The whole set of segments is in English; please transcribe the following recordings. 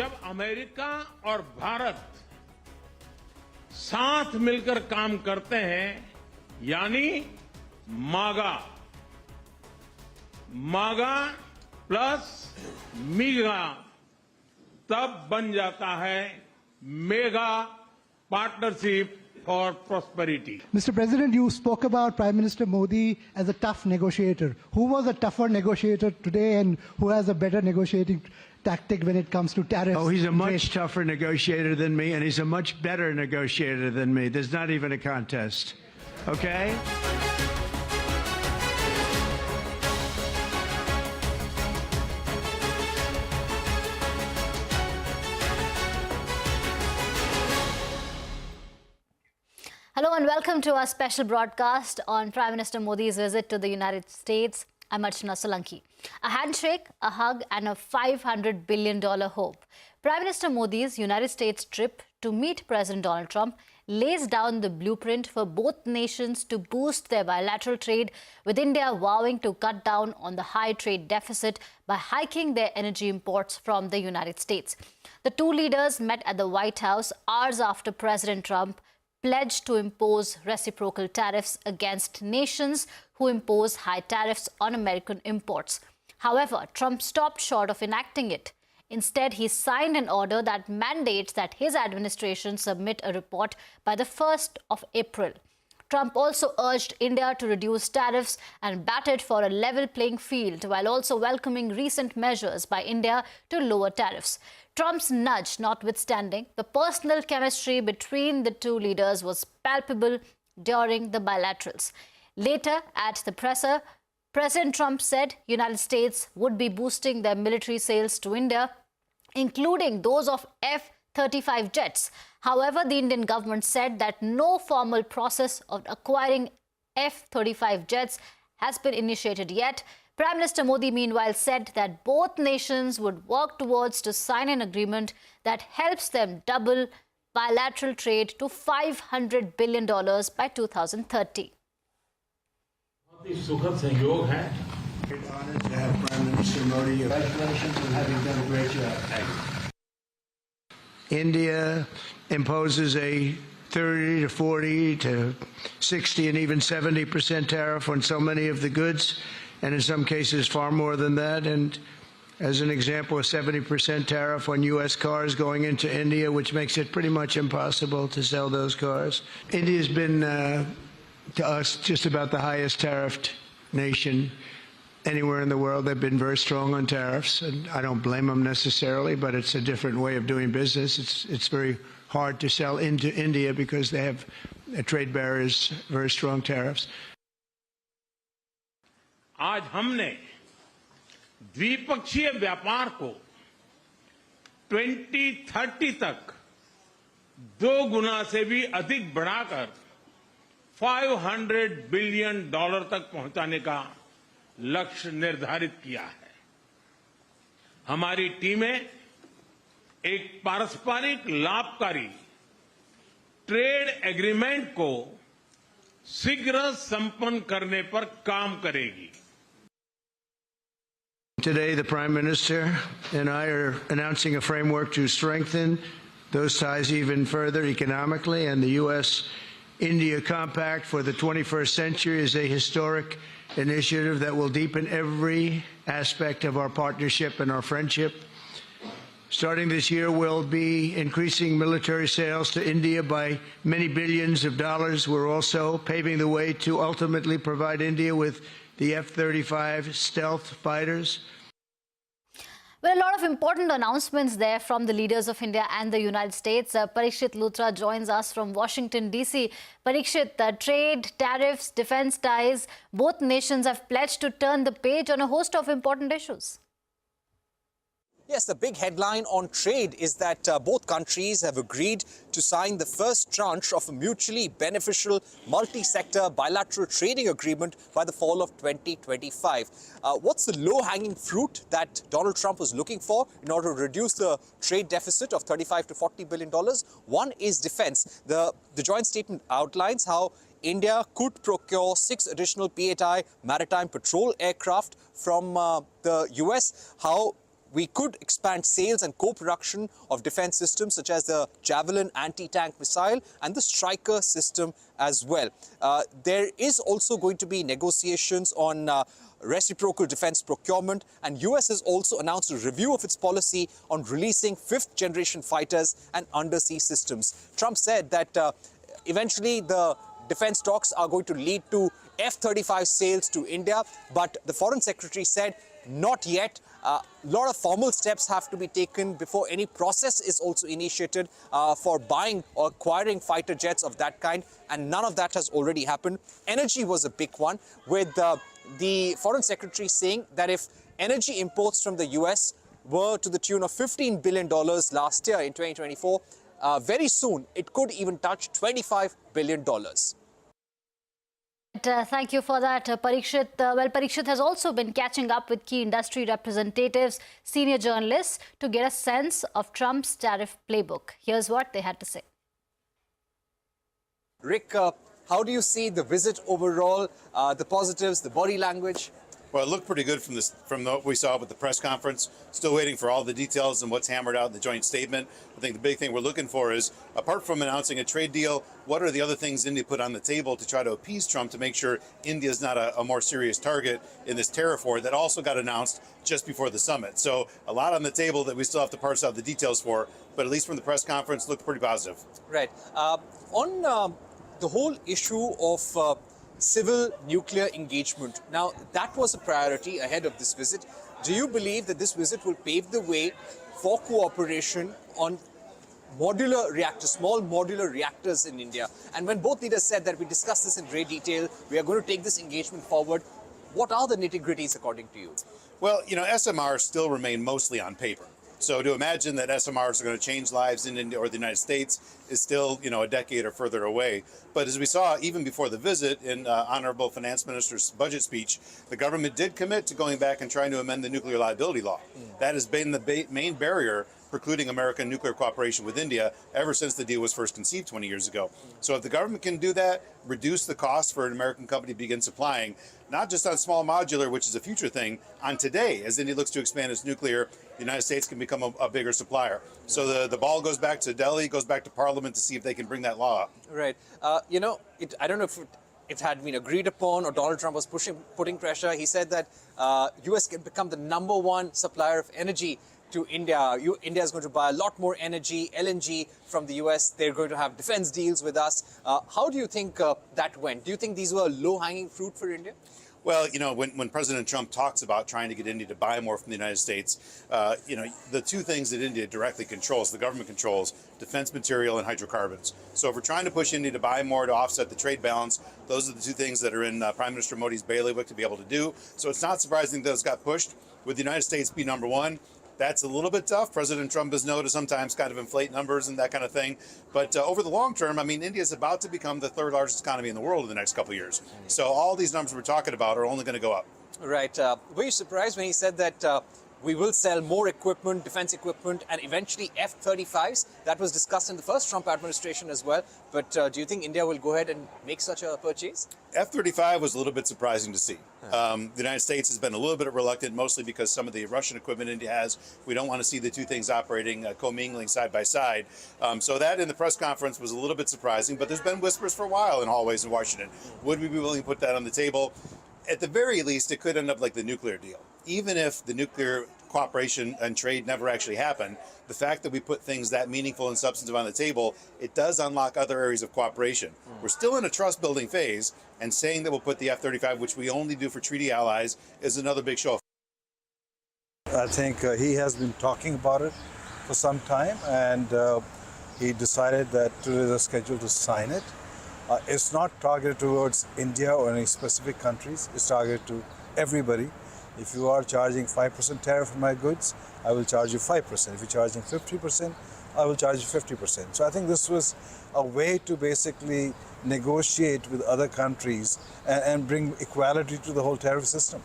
जब अमेरिका और भारत साथ मिलकर काम करते हैं, यानी मागा प्लस मीगा, तब बन जाता है mega partnership for prosperity. Mr. President, you spoke about Prime Minister Modi as a tough negotiator. Who was a tougher negotiator today and who has a better negotiating tactic when it comes to tariffs? Oh, he's a much tougher negotiator than me, and he's a much better negotiator than me. There's not even a contest. Okay? Hello and welcome to our special broadcast on Prime Minister Modi's visit to the United States. I'm Archana Solanki. A handshake, a hug and a $500 billion hope. Prime Minister Modi's United States trip to meet President Donald Trump lays down the blueprint for both nations to boost their bilateral trade, with India vowing to cut down on the high trade deficit by hiking their energy imports from the United States. The two leaders met at the White House hours after President Trump pledged to impose reciprocal tariffs against nations who impose high tariffs on American imports. However, Trump stopped short of enacting it. Instead, he signed an order that mandates that his administration submit a report by the 1st of April. Trump also urged India to reduce tariffs and batted for a level playing field, while also welcoming recent measures by India to lower tariffs. Trump's nudge notwithstanding, the personal chemistry between the two leaders was palpable during the bilaterals. Later, at the presser, President Trump said United States would be boosting their military sales to India, including those of F-35 jets. However, the Indian government said that no formal process of acquiring F-35 jets has been initiated yet. Prime Minister Modi, meanwhile, said that both nations would work towards to sign an agreement that helps them double bilateral trade to $500 billion by 2030. Great honor to have Prime Minister Modi. Congratulations on having done a great job. India imposes a 30 to 40 to 60 and even 70% tariff on so many of the goods, and in some cases far more than that. And as an example, a 70% tariff on U.S. cars going into India, which makes it pretty much impossible to sell those cars. India's been, to us, just about the highest tariffed nation anywhere in the world. They've been very strong on tariffs, and I don't blame them necessarily, but it's a different way of doing business. It's very hard to sell into India because they have trade barriers, very strong tariffs. आज हमने द्विपक्षीय व्यापार को 2030 तक 2 गुना से भी अधिक बढ़ाकर $500 बिलियन तक पहुंचाने का लक्ष्य निर्धारित किया है। हमारी टीमें एक पारस्परिक लाभकारी ट्रेड एग्रीमेंट को शीघ्र संपन्न करने पर काम करेगी। Today, the Prime Minister and I are announcing a framework to strengthen those ties even further economically, and the U.S.-India Compact for the 21st century is a historic initiative that will deepen every aspect of our partnership and our friendship. Starting this year, we'll be increasing military sales to India by many billions of dollars. We're also paving the way to ultimately provide India with the F-35 stealth fighters. Well, a lot of important announcements there from the leaders of India and the United States. Parikshit Luthra joins us from Washington, D.C. Parikshit, trade, tariffs, defense ties, both nations have pledged to turn the page on a host of important issues. Yes, the big headline on trade is that both countries have agreed to sign the first tranche of a mutually beneficial multi-sector bilateral trading agreement by the fall of 2025. What's the low-hanging fruit that Donald Trump was looking for in order to reduce the trade deficit of $35 to $40 billion? One is defense. The joint statement outlines how India could procure 6 additional P-8I maritime patrol aircraft from the US, how we could expand sales and co-production of defense systems such as the Javelin anti-tank missile and the Striker system as well. There is also going to be negotiations on reciprocal defense procurement, and US has also announced a review of its policy on releasing fifth-generation fighters and undersea systems. Trump said that eventually the defense talks are going to lead to F-35 sales to India, but the Foreign Secretary said not yet. A lot of formal steps have to be taken before any process is also initiated for buying or acquiring fighter jets of that kind, and none of that has already happened. Energy was a big one, with the Foreign Secretary saying that if energy imports from the US were to the tune of $15 billion last year in 2024, very soon it could even touch $25 billion. Thank you for that, Parikshit. Well, Parikshit has also been catching up with key industry representatives, senior journalists, to get a sense of Trump's tariff playbook. Here's what they had to say. Rick, how do you see the visit overall, the positives, the body language? Well, it looked pretty good from what we saw with the press conference. Still waiting for all the details and what's hammered out in the joint statement. I think the big thing we're looking for is, apart from announcing a trade deal, what are the other things India put on the table to try to appease Trump to make sure India is not a more serious target in this tariff war that also got announced just before the summit. So a lot on the table that we still have to parse out the details for, but at least from the press conference, looked pretty positive. Right. On the whole issue of civil nuclear engagement. Now, that was a priority ahead of this visit. Do you believe that this visit will pave the way for cooperation on modular reactors, small modular reactors in India? And when both leaders said that we discussed this in great detail, we are going to take this engagement forward, what are the nitty-gritties according to you? Well, SMRs still remain mostly on paper. So to imagine that SMRs are going to change lives in India or the United States is still, a decade or further away. But as we saw, even before the visit in Honorable Finance Minister's budget speech, the government did commit to going back and trying to amend the nuclear liability law. That has been the main barrier precluding American nuclear cooperation with India ever since the deal was first conceived 20 years ago. So if the government can do that, reduce the cost for an American company to begin supplying, not just on small modular, which is a future thing, on today, as India looks to expand its nuclear, the United States can become a bigger supplier. So the ball goes back to Delhi, goes back to Parliament to see if they can bring that law up. Right. I don't know if it had been agreed upon or Donald Trump was putting pressure. He said that US can become the #1 supplier of energy to India. India is going to buy a lot more energy, LNG from the US. They're going to have defense deals with us. How do you think that went? Do you think these were low-hanging fruit for India? Well, when President Trump talks about trying to get India to buy more from the United States, the two things that India directly controls, the government controls, defense material and hydrocarbons. So if we're trying to push India to buy more to offset the trade balance, those are the two things that are in Prime Minister Modi's bailiwick to be able to do. So it's not surprising those got pushed. With the United States be #1, that's a little bit tough. President Trump is known to sometimes kind of inflate numbers and that kind of thing. But over the long term, India is about to become the third largest economy in the world in the next couple of years. So all these numbers we're talking about are only going to go up. Right. Were you surprised when he said that we will sell more equipment, defense equipment, and eventually F-35s? That was discussed in the first Trump administration as well. But do you think India will go ahead and make such a purchase? F-35 was a little bit surprising to see. The United States has been a little bit reluctant, mostly because some of the Russian equipment India has, we don't want to see the two things operating, commingling side by side. So that in the press conference was a little bit surprising, but there's been whispers for a while in hallways in Washington. Would we be willing to put that on the table? At the very least, it could end up like the nuclear deal. Even if the nuclear cooperation and trade never actually happened, the fact that we put things that meaningful and substantive on the table, it does unlock other areas of cooperation. We're still in a trust building phase, and saying that we'll put the F-35, which we only do for treaty allies, is another big show. I think he has been talking about it for some time, and he decided that today is scheduled to sign it. It's not targeted towards India or any specific countries. It's targeted to everybody. If you are charging 5% tariff on my goods, I will charge you 5%. If you're charging 50%, I will charge you 50%. So I think this was a way to basically negotiate with other countries and bring equality to the whole tariff system.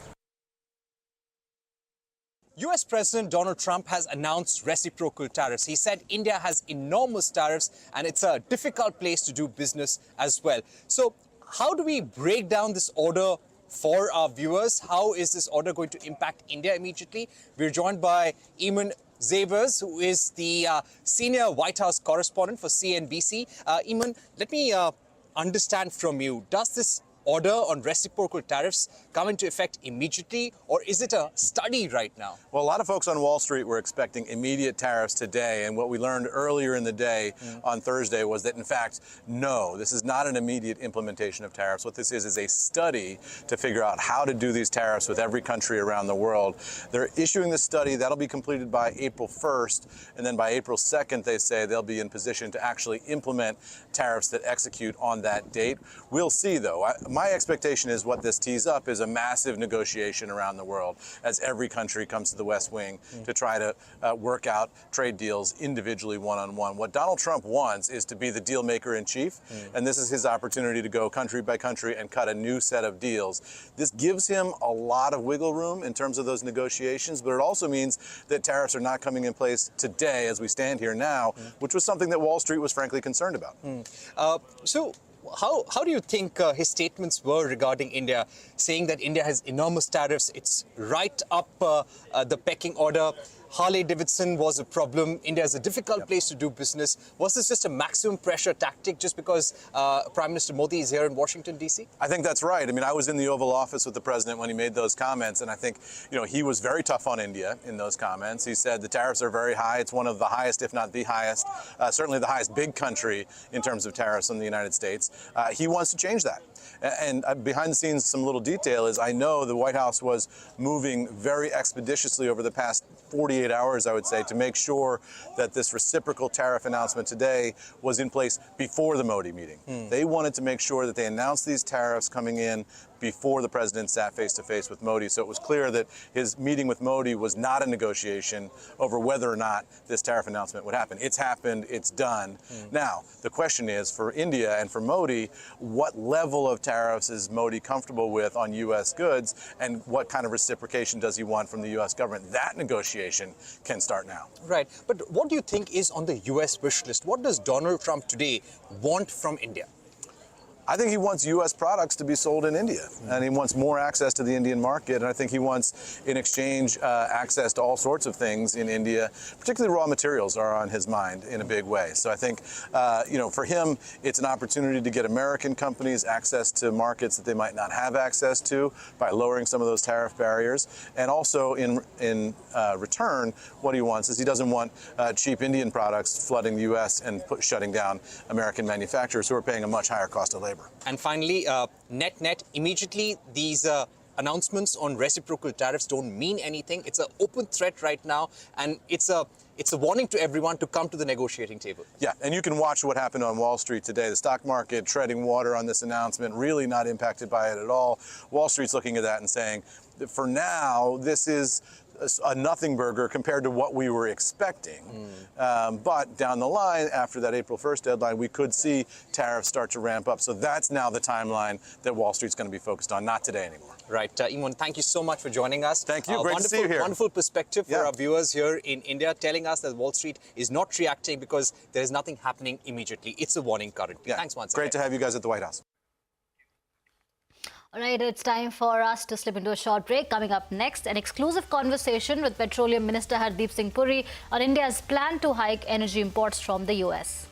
US President Donald Trump has announced reciprocal tariffs. He said India has enormous tariffs and it's a difficult place to do business as well. So how do we break down this order for our viewers. How is this order going to impact India immediately? We're joined by Eamon, Javers, who is the senior White House correspondent for CNBC. Eamon, let me understand from you, does this order on reciprocal tariffs come into effect immediately, or is it a study right now? Well, a lot of folks on Wall Street were expecting immediate tariffs today, and what we learned earlier in the day on Thursday was that, in fact, no, this is not an immediate implementation of tariffs. What this is a study to figure out how to do these tariffs with every country around the world. They're issuing this study. That'll be completed by April 1st, and then by April 2nd, they say they'll be in position to actually implement tariffs that execute on that date. We'll see, though. My expectation is what this tees up is a massive negotiation around the world as every country comes to the West Wing to try to work out trade deals individually, one-on-one. What Donald Trump wants is to be the deal maker in chief, and this is his opportunity to go country by country and cut a new set of deals. This gives him a lot of wiggle room in terms of those negotiations, but it also means that tariffs are not coming in place today as we stand here now, which was something that Wall Street was frankly concerned about. So how do you think his statements were regarding India, saying that India has enormous tariffs, it's right up the pecking order? Harley-Davidson was a problem. India is a difficult place to do business. Was this just a maximum pressure tactic just because Prime Minister Modi is here in Washington, D.C.? I think that's right. I mean, I was in the Oval Office with the president when he made those comments, and I think, he was very tough on India in those comments. He said the tariffs are very high. It's one of the highest, if not the highest, certainly the highest big country in terms of tariffs in the United States. He wants to change that. And behind the scenes, some little detail is I know the White House was moving very expeditiously over the past 48 hours, I would say, to make sure that this reciprocal tariff announcement today was in place before the Modi meeting. They wanted to make sure that they announced these tariffs coming in before the president sat face-to-face with Modi. So it was clear that his meeting with Modi was not a negotiation over whether or not this tariff announcement would happen. It's happened. It's done. Now, the question is, for India and for Modi, what level of tariffs is Modi comfortable with on U.S. goods, and what kind of reciprocation does he want from the U.S. government? That negotiation can start now. Right. But what do you think is on the U.S. wish list? What does Donald Trump today want from India? I think he wants U.S. products to be sold in India, and he wants more access to the Indian market. And I think he wants, in exchange, access to all sorts of things in India, particularly raw materials are on his mind in a big way. So I think, for him, it's an opportunity to get American companies access to markets that they might not have access to by lowering some of those tariff barriers. And also, in return, what he wants is he doesn't want cheap Indian products flooding the U.S. and shutting down American manufacturers who are paying a much higher cost of labor. And finally, net, immediately these announcements on reciprocal tariffs don't mean anything. It's an open threat right now, and it's a warning to everyone to come to the negotiating table. Yeah, and you can watch what happened on Wall Street today. The stock market treading water on this announcement, really not impacted by it at all. Wall Street's looking at that and saying, for now, this is a nothing burger compared to what we were expecting. But down the line, after that April 1st deadline, we could see tariffs start to ramp up. So that's now the timeline that Wall Street's going to be focused on, not today anymore. Right. Eamon, thank you so much for joining us. Thank you. Great to see you here. Wonderful perspective for our viewers here in India, telling us that Wall Street is not reacting because there is nothing happening immediately. It's a warning currently. Yeah. Thanks once again. Great to have you guys at the White House. All right, it's time for us to slip into a short break. Coming up next, an exclusive conversation with Petroleum Minister Hardeep Singh Puri on India's plan to hike energy imports from the US.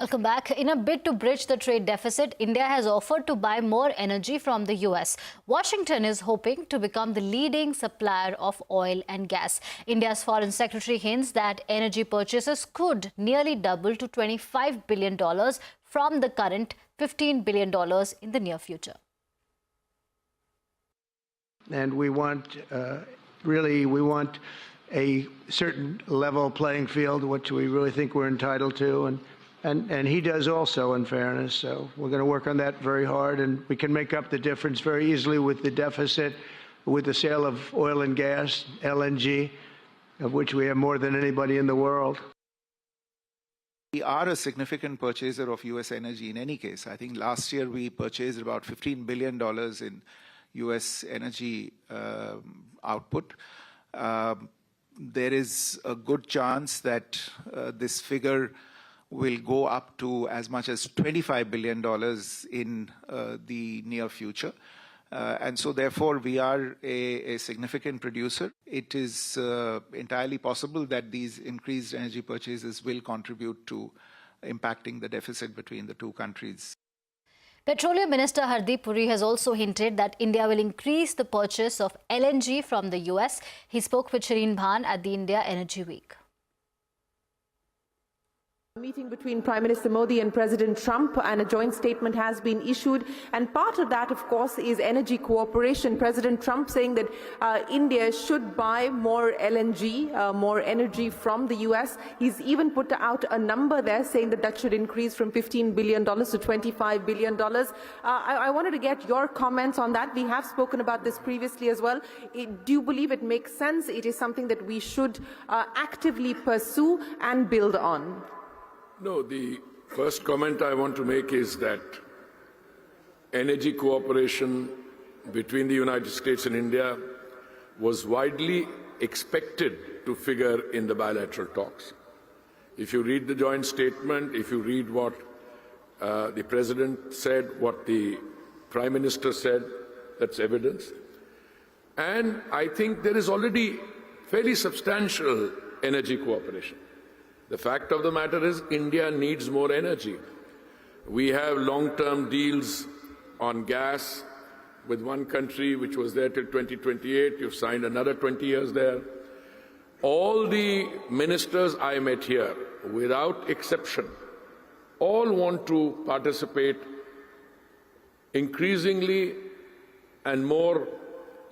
Welcome back. In a bid to bridge the trade deficit, India has offered to buy more energy from the US. Washington is hoping to become the leading supplier of oil and gas. India's Foreign Secretary hints that energy purchases could nearly double to $25 billion from the current $15 billion in the near future. And we want, we want a certain level playing field, which we really think we're entitled to. And he does also, in fairness. So we're going to work on that very hard, and we can make up the difference very easily with the deficit, with the sale of oil and gas, LNG, of which we have more than anybody in the world. We are a significant purchaser of U.S. energy in any case. I think last year we purchased about $15 billion in U.S. energy output. There is a good chance that this figure will go up to as much as $25 billion in the near future. And so therefore we are a significant producer. It is entirely possible that these increased energy purchases will contribute to impacting the deficit between the two countries. Petroleum Minister Hardeep Puri has also hinted that India will increase the purchase of LNG from the US. He spoke with Shireen Bhan at the India Energy Week. A meeting between Prime Minister Modi and President Trump, and a joint statement has been issued, and part of that, of course, is energy cooperation. President Trump saying that India should buy more LNG, more energy from the US. He's even put out a number there saying that that should increase from $15 billion to $25 billion. I wanted to get your comments on that. We have spoken about this previously as well. Do you believe it makes sense? It is something that we should actively pursue and build on? No, the first comment I want to make is that energy cooperation between the United States and India was widely expected to figure in the bilateral talks. If you read the joint statement, if you read what the President said, what the Prime Minister said, that's evidence. And I think there is already fairly substantial energy cooperation. The fact of the matter is India needs more energy. We have long-term deals on gas with one country which was there till 2028. You've signed another 20 years there. All the ministers I met here, without exception, all want to participate increasingly and more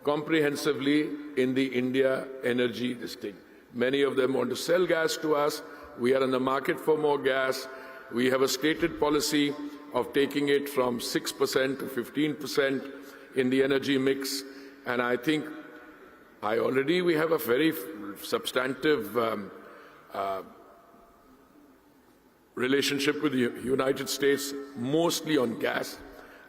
comprehensively in the India energy thing. Many of them want to sell gas to us. We are in the market for more gas. We have a stated policy of taking it from 6% to 15% in the energy mix. And I think we have a very substantive relationship with the United States, mostly on gas.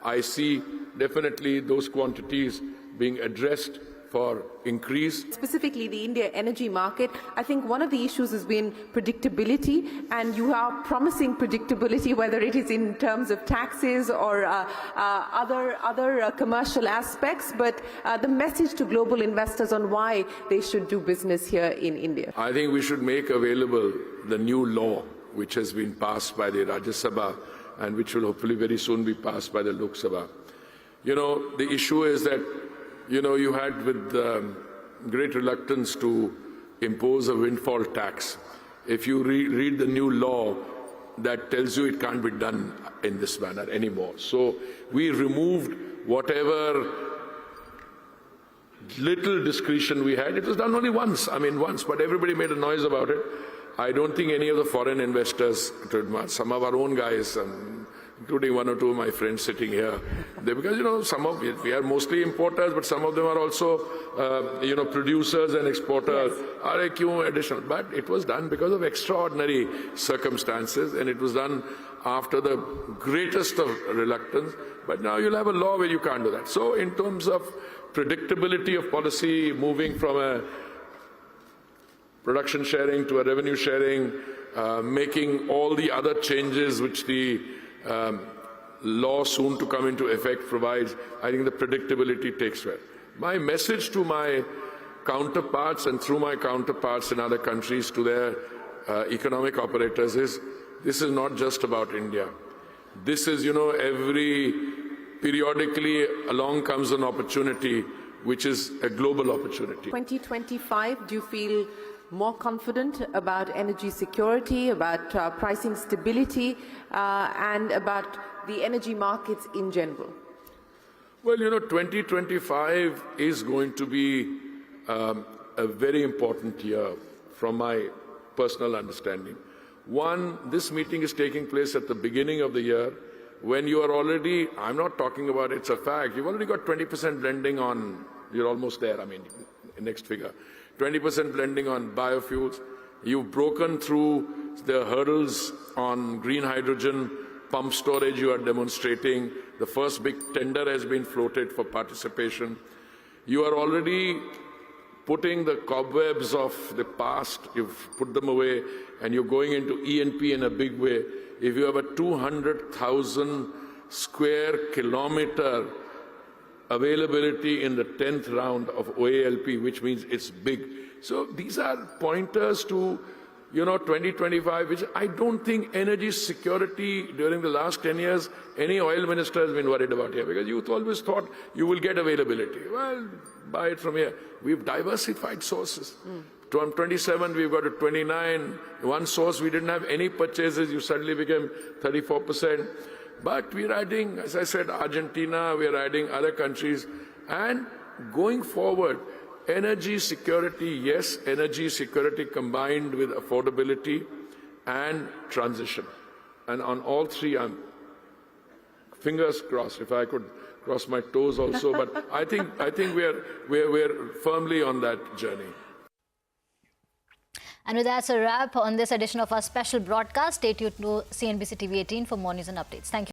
I see definitely those quantities being addressed for increase. Specifically the India energy market, I think one of the issues has been predictability, and you are promising predictability, whether it is in terms of taxes or other commercial aspects, but the message to global investors on why they should do business here in India. I think we should make available the new law which has been passed by the Rajya Sabha and which will hopefully very soon be passed by the Lok Sabha. You know, the issue is that you had with great reluctance to impose a windfall tax. If you read the new law, that tells you it can't be done in this manner anymore. So we removed whatever little discretion we had. It was done only once, but everybody made a noise about it. I don't think any of the foreign investors, some of our own guys, including one or two of my friends sitting here, because we are mostly importers, but some of them are also producers and exporters. Yes. Additional, but it was done because of extraordinary circumstances, and it was done after the greatest of reluctance. But now you'll have a law where you can't do that. So in terms of predictability of policy, moving from a production sharing to a revenue sharing, making all the other changes which the law soon to come into effect provides, I think the predictability takes well. My message to my counterparts and through my counterparts in other countries to their economic operators is, this is not just about India. This is, periodically along comes an opportunity which is a global opportunity. 2025, do you feel more confident about energy security, about pricing stability, and about the energy markets in general? Well, 2025 is going to be a very important year from my personal understanding. One, this meeting is taking place at the beginning of the year when you are already, I'm not talking about it's a fact, you've already got 20% blending on, you're almost there, next figure. 20% blending on biofuels. You've broken through the hurdles on green hydrogen, pump storage you are demonstrating. The first big tender has been floated for participation. You are already putting the cobwebs of the past, you've put them away, and you're going into E&P in a big way. If you have a 200,000 square kilometer availability in the 10th round of OALP, which means it's big. So these are pointers to, 2025, which I don't think energy security during the last 10 years, any oil minister has been worried about here, because youth always thought you will get availability. Well, buy it from here. We've diversified sources. From 27, we've got to 29. One source, we didn't have any purchases. You suddenly became 34%. But we're adding, as I said, Argentina, we're adding other countries. And going forward, energy security, yes, energy security combined with affordability and transition. And on all three, I'm fingers crossed, if I could cross my toes also, but I think we're firmly on that journey. And with that, that's a wrap on this edition of our special broadcast. Stay tuned to CNBC TV18 for more news and updates. Thank you.